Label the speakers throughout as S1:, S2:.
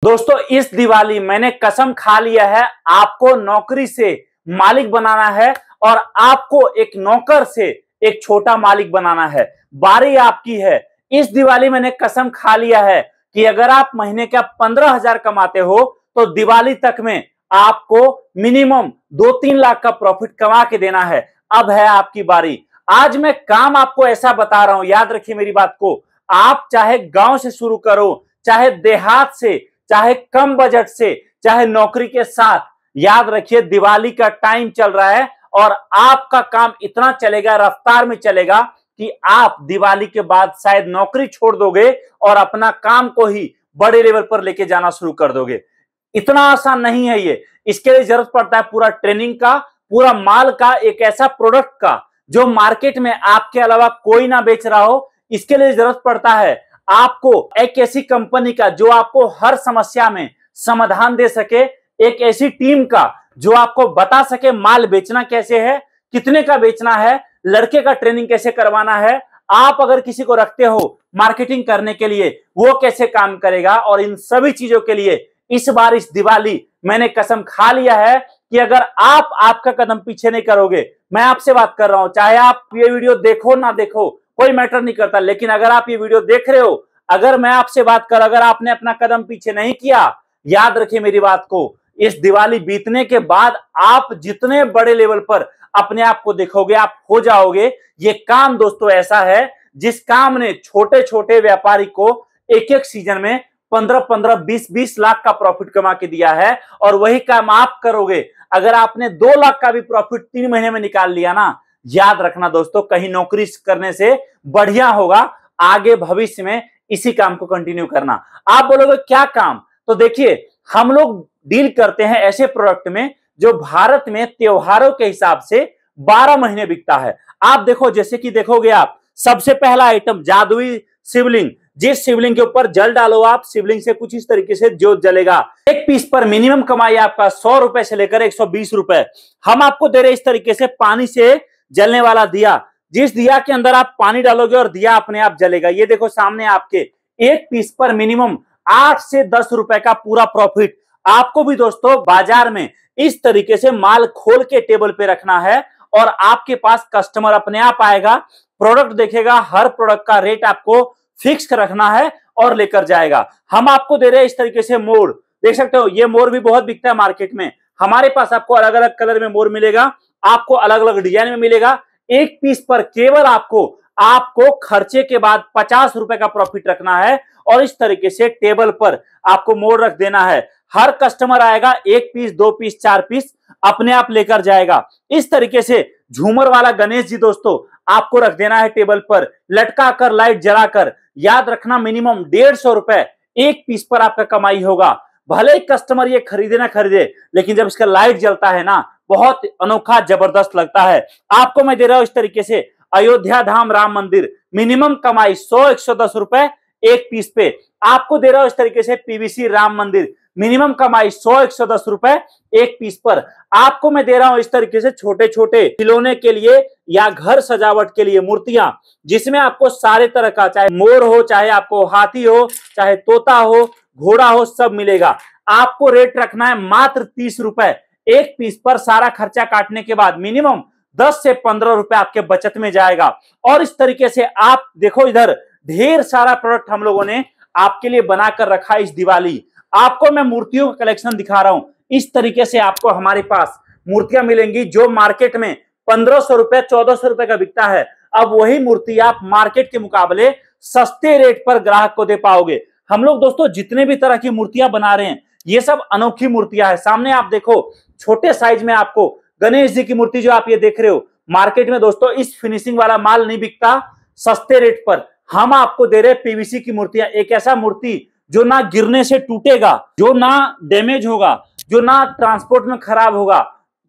S1: दोस्तों इस दिवाली मैंने कसम खा लिया है, आपको नौकरी से मालिक बनाना है और आपको एक नौकर से एक छोटा मालिक बनाना है। बारी आपकी है। इस दिवाली मैंने कसम खा लिया है कि अगर आप महीने का 15,000 कमाते हो तो दिवाली तक में आपको मिनिमम 2-3 लाख का प्रॉफिट कमा के देना है। अब है आपकी बारी। आज मैं काम आपको ऐसा बता रहा हूं, याद रखिए मेरी बात को। आप चाहे गांव से शुरू करो, चाहे देहात से, चाहे कम बजट से, चाहे नौकरी के साथ, याद रखिए दिवाली का टाइम चल रहा है और आपका काम इतना चलेगा, रफ्तार में चलेगा कि आप दिवाली के बाद शायद नौकरी छोड़ दोगे और अपना काम को ही बड़े लेवल पर लेके जाना शुरू कर दोगे। इतना आसान नहीं है ये। इसके लिए जरूरत पड़ता है पूरा ट्रेनिंग का, पूरा माल का, एक ऐसा प्रोडक्ट का जो मार्केट में आपके अलावा कोई ना बेच रहा हो। इसके लिए जरूरत पड़ता है आपको एक ऐसी कंपनी का जो आपको हर समस्या में समाधान दे सके, एक ऐसी टीम का जो आपको बता सके माल बेचना कैसे है, कितने का बेचना है, लड़के का ट्रेनिंग कैसे करवाना है। आप अगर किसी को रखते हो मार्केटिंग करने के लिए, वो कैसे काम करेगा। और इन सभी चीजों के लिए इस बार इस दिवाली मैंने कसम खा लिया है कि अगर आप आपका कदम पीछे नहीं करोगे, मैं आपसे बात कर रहा हूं, चाहे आप ये वीडियो देखो ना देखो कोई मैटर नहीं करता, लेकिन अगर आप ये वीडियो देख रहे हो, अगर मैं आपसे बात कर, अगर आपने अपना कदम पीछे नहीं किया, याद रखिए मेरी बात को, इस दिवाली बीतने के बाद आप जितने बड़े लेवल पर अपने आप को देखोगे, आप हो जाओगे। ये काम दोस्तों ऐसा है जिस काम ने छोटे छोटे व्यापारी को एक एक सीजन में 15-15, 20-20 लाख का प्रॉफिट कमा के दिया है। और वही काम आप करोगे। अगर आपने 2 लाख का भी प्रॉफिट 3 महीने में निकाल लिया ना, याद रखना दोस्तों, कहीं नौकरी करने से बढ़िया होगा आगे भविष्य में इसी काम को कंटिन्यू करना। आप बोलोगे क्या काम? तो देखिए, हम लोग डील करते हैं ऐसे प्रोडक्ट में जो भारत में त्योहारों के हिसाब से 12 महीने बिकता है। आप देखो, जैसे कि देखोगे आप, सबसे पहला आइटम जादुई शिवलिंग। जिस शिवलिंग के ऊपर जल डालो आप, शिवलिंग से कुछ इस तरीके से ज्योत जलेगा। एक पीस पर मिनिमम कमाई आपका 100 रुपए से लेकर 120 रुपए। हम आपको दे रहे इस तरीके से पानी से जलने वाला दिया, जिस दिया के अंदर आप पानी डालोगे और दिया अपने आप जलेगा। ये देखो सामने आपके, एक पीस पर मिनिमम 8 से 10 रुपए का पूरा प्रॉफिट। आपको भी दोस्तों बाजार में इस तरीके से माल खोल के टेबल पे रखना है और आपके पास कस्टमर अपने आप आएगा, प्रोडक्ट देखेगा, हर प्रोडक्ट का रेट आपको फिक्स रखना है और लेकर जाएगा। हम आपको दे रहे हैं इस तरीके से मोर, देख सकते हो, ये मोर भी बहुत बिकता है मार्केट में। हमारे पास आपको अलग अलग कलर में मोर मिलेगा, आपको अलग अलग डिजाइन में मिलेगा। एक पीस पर केवल आपको खर्चे के बाद 50 रुपए का प्रॉफिट रखना है और इस तरीके से टेबल पर आपको मोड़ रख देना है। हर कस्टमर आएगा, 1 पीस, 2 पीस, 4 पीस अपने आप लेकर जाएगा। इस तरीके से झूमर वाला गणेश जी दोस्तों आपको रख देना है टेबल पर, लटका कर, लाइट जलाकर। याद रखना मिनिमम 150 रुपए एक पीस पर आपका कमाई होगा। भले ही कस्टमर ये खरीदे ना खरीदे, लेकिन जब इसका लाइट जलता है ना, बहुत अनोखा जबरदस्त लगता है। आपको मैं दे रहा हूं इस तरीके से अयोध्या धाम राम मंदिर, मिनिमम कमाई 100-110 रुपए एक पीस पे। आपको दे रहा हूं इस तरीके से पीवीसी राम मंदिर, मिनिमम कमाई 100-110 रुपए एक पीस पर। आपको मैं दे रहा हूं इस तरीके से छोटे छोटे खिलौने के लिए या घर सजावट के लिए मूर्तियां, जिसमें आपको सारे तरह का, चाहे मोर हो, चाहे आपको हाथी हो, चाहे तोता हो, घोड़ा हो, सब मिलेगा। आपको रेट रखना है मात्र 30 रुपए एक पीस पर। सारा खर्चा काटने के बाद मिनिमम 10 से 15 रुपए आपके बचत में जाएगा। और इस तरीके से आप देखो, इधर ढेर सारा प्रोडक्ट हम लोगों ने आपके लिए बनाकर रखा है इस दिवाली। आपको मैं मूर्तियों का कलेक्शन दिखा रहा हूं। इस तरीके से आपको हमारे पास मूर्तियां मिलेंगी जो मार्केट में 1500 रुपए, 1400 रुपए का बिकता है। अब वही मूर्ति आप मार्केट के मुकाबले सस्ते रेट पर ग्राहक को दे पाओगे। हम लोग दोस्तों जितने भी तरह की मूर्तियां बना रहे हैं, ये सब अनोखी मूर्तियां हैं। सामने आप देखो, छोटे साइज में आपको गणेश जी की मूर्ति जो आप ये देख रहे हो, मार्केट में दोस्तों इस फिनिशिंग वाला माल नहीं बिकता सस्ते रेट पर। हम आपको दे रहे पीवीसी की मूर्तियां, एक ऐसा मूर्ति जो ना गिरने से टूटेगा, जो ना डैमेज होगा, जो ना ट्रांसपोर्ट में खराब होगा।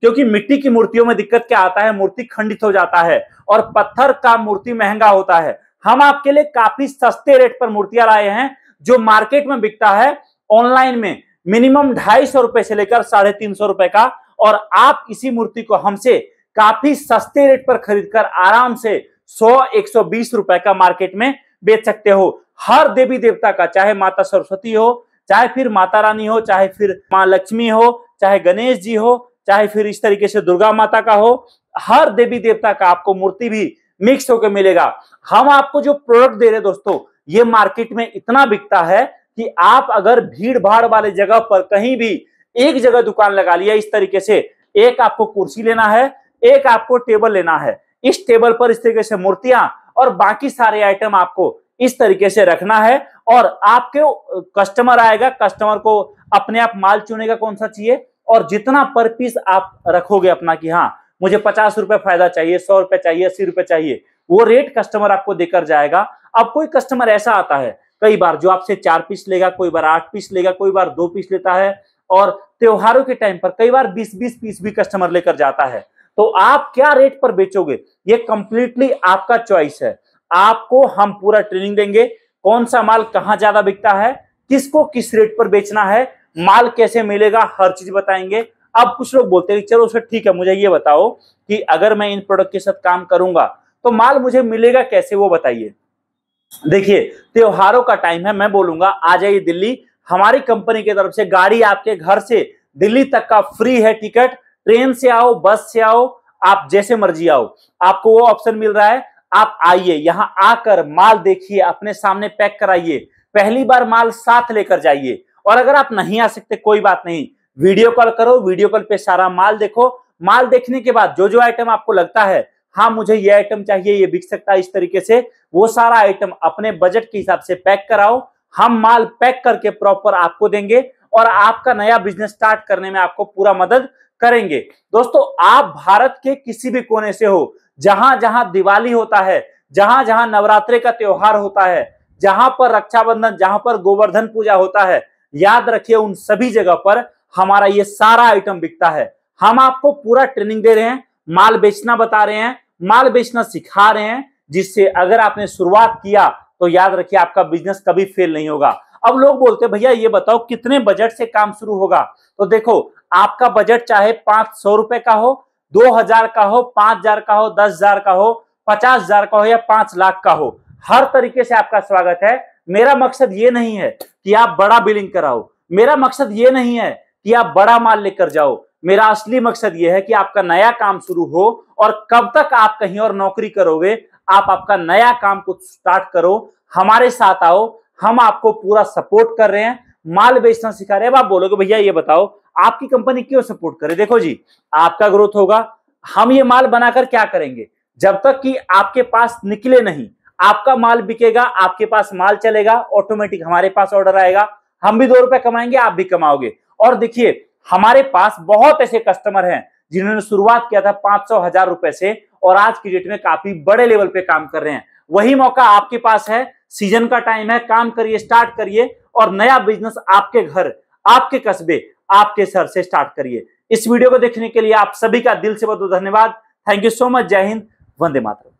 S1: क्योंकि मिट्टी की मूर्तियों में दिक्कत क्या आता है, मूर्ति खंडित हो जाता है और पत्थर का मूर्ति महंगा होता है। हम आपके लिए काफी सस्ते रेट पर मूर्तियां लाए हैं जो मार्केट में बिकता है ऑनलाइन में मिनिमम 250 रुपए से लेकर 350 रुपए का। और आप इसी मूर्ति को हमसे काफी सस्ते रेट पर खरीदकर आराम से 100-120 रुपए का मार्केट में बेच सकते हो। हर देवी देवता का, चाहे माता सरस्वती हो, चाहे फिर माता रानी हो, चाहे फिर माँ लक्ष्मी हो, चाहे गणेश जी हो, चाहे फिर इस तरीके से दुर्गा माता का हो, हर देवी देवता का आपको मूर्ति भी मिक्स होकर मिलेगा। हम आपको जो प्रोडक्ट दे रहे हैं दोस्तों, ये मार्केट में इतना बिकता है कि आप अगर भीड़ भाड़ वाले जगह पर कहीं भी एक जगह दुकान लगा लिया इस तरीके से, एक आपको कुर्सी लेना है, एक आपको टेबल लेना है, इस टेबल पर इस तरीके से मूर्तियां और बाकी सारे आइटम आपको इस तरीके से रखना है, और आपके कस्टमर आएगा, कस्टमर को अपने आप माल चुनेगा कौन सा चाहिए, और जितना पर पीस आप रखोगे अपना कि हाँ मुझे 50 रुपए फायदा चाहिए, 100 रुपए चाहिए, 80 रुपए चाहिए, वो रेट कस्टमर आपको देकर जाएगा। अब कोई कस्टमर ऐसा आता है कई बार जो आपसे 4 पीस लेगा, कोई बार 8 पीस लेगा, कोई बार 2 पीस लेता है, और त्योहारों के टाइम पर कई बार 20-20 पीस भी कस्टमर लेकर जाता है। तो आप क्या रेट पर बेचोगे, ये कंप्लीटली आपका चॉइस है। आपको हम पूरा ट्रेनिंग देंगे, कौन सा माल कहां ज्यादा बिकता है, किसको किस रेट पर बेचना है, माल कैसे मिलेगा, हर चीज बताएंगे। अब कुछ लोग बोलते हैं चलो सर ठीक है, मुझे ये बताओ कि अगर मैं इन प्रोडक्ट के साथ काम करूंगा तो माल मुझे मिलेगा कैसे, वो बताइए। देखिए त्योहारों का टाइम है, मैं बोलूंगा आ जाइए दिल्ली, हमारी कंपनी की तरफ से गाड़ी आपके घर से दिल्ली तक का फ्री है टिकट। ट्रेन से आओ, बस से आओ, आप जैसे मर्जी आओ, आपको वो ऑप्शन मिल रहा है। आप आइए, यहां आकर माल देखिए, अपने सामने पैक कराइए, पहली बार माल साथ लेकर जाइए। और अगर आप नहीं आ सकते कोई बात नहीं, वीडियो कॉल करो, वीडियो कॉल पे सारा माल देखो। माल देखने के बाद जो जो आइटम आपको लगता है हाँ मुझे ये आइटम चाहिए, ये बिक सकता है इस तरीके से, वो सारा आइटम अपने बजट के हिसाब से पैक कराओ। हम माल पैक करके प्रॉपर आपको देंगे और आपका नया बिजनेस स्टार्ट करने में आपको पूरा मदद करेंगे। दोस्तों आप भारत के किसी भी कोने से हो, जहां जहां दिवाली होता है, जहां जहां नवरात्रे का त्योहार होता है, जहां पर रक्षाबंधन, जहां पर गोवर्धन पूजा होता है, याद रखिए उन सभी जगह पर हमारा ये सारा आइटम बिकता है। हम आपको पूरा ट्रेनिंग दे रहे हैं, माल बेचना बता रहे हैं, माल बेचना सिखा रहे हैं, जिससे अगर आपने शुरुआत किया तो याद रखिए आपका बिजनेस कभी फेल नहीं होगा। अब लोग बोलते हैं भैया ये बताओ कितने बजट से काम शुरू होगा। तो देखो आपका बजट चाहे 500 रुपए का हो, 2000 का हो, 5000 का हो, 10,000 का हो, 50,000 का हो या 5 लाख का हो, हर तरीके से आपका स्वागत है। मेरा मकसद ये नहीं है कि आप बड़ा बिलिंग कराओ, मेरा मकसद ये नहीं है कि आप बड़ा माल लेकर जाओ। मेरा असली मकसद यह है कि आपका नया काम शुरू हो, और कब तक आप कहीं और नौकरी करोगे, आप आपका नया काम को स्टार्ट करो, हमारे साथ आओ, हम आपको पूरा सपोर्ट कर रहे हैं, माल बेचना सिखा रहे हैं। अब आप बोलोगे भैया ये बताओ आपकी कंपनी क्यों सपोर्ट करे। देखो जी आपका ग्रोथ होगा, हम ये माल बनाकर क्या करेंगे, जब तक कि आपके पास निकले नहीं, आपका माल बिकेगा, आपके पास माल चलेगा, ऑटोमेटिक हमारे पास ऑर्डर आएगा, हम भी 2 रुपए कमाएंगे, आप भी कमाओगे। और देखिए हमारे पास बहुत ऐसे कस्टमर हैं जिन्होंने शुरुआत किया था 500-1000 रुपए से, और आज की डेट में काफी बड़े लेवल पे काम कर रहे हैं। वही मौका आपके पास है, सीजन का टाइम है, काम करिए, स्टार्ट करिए, और नया बिजनेस आपके घर, आपके कस्बे, आपके शहर से स्टार्ट करिए। इस वीडियो को देखने के लिए आप सभी का दिल से बहुत बहुत धन्यवाद। Thank you so much. जय हिंद, वंदे मातरम।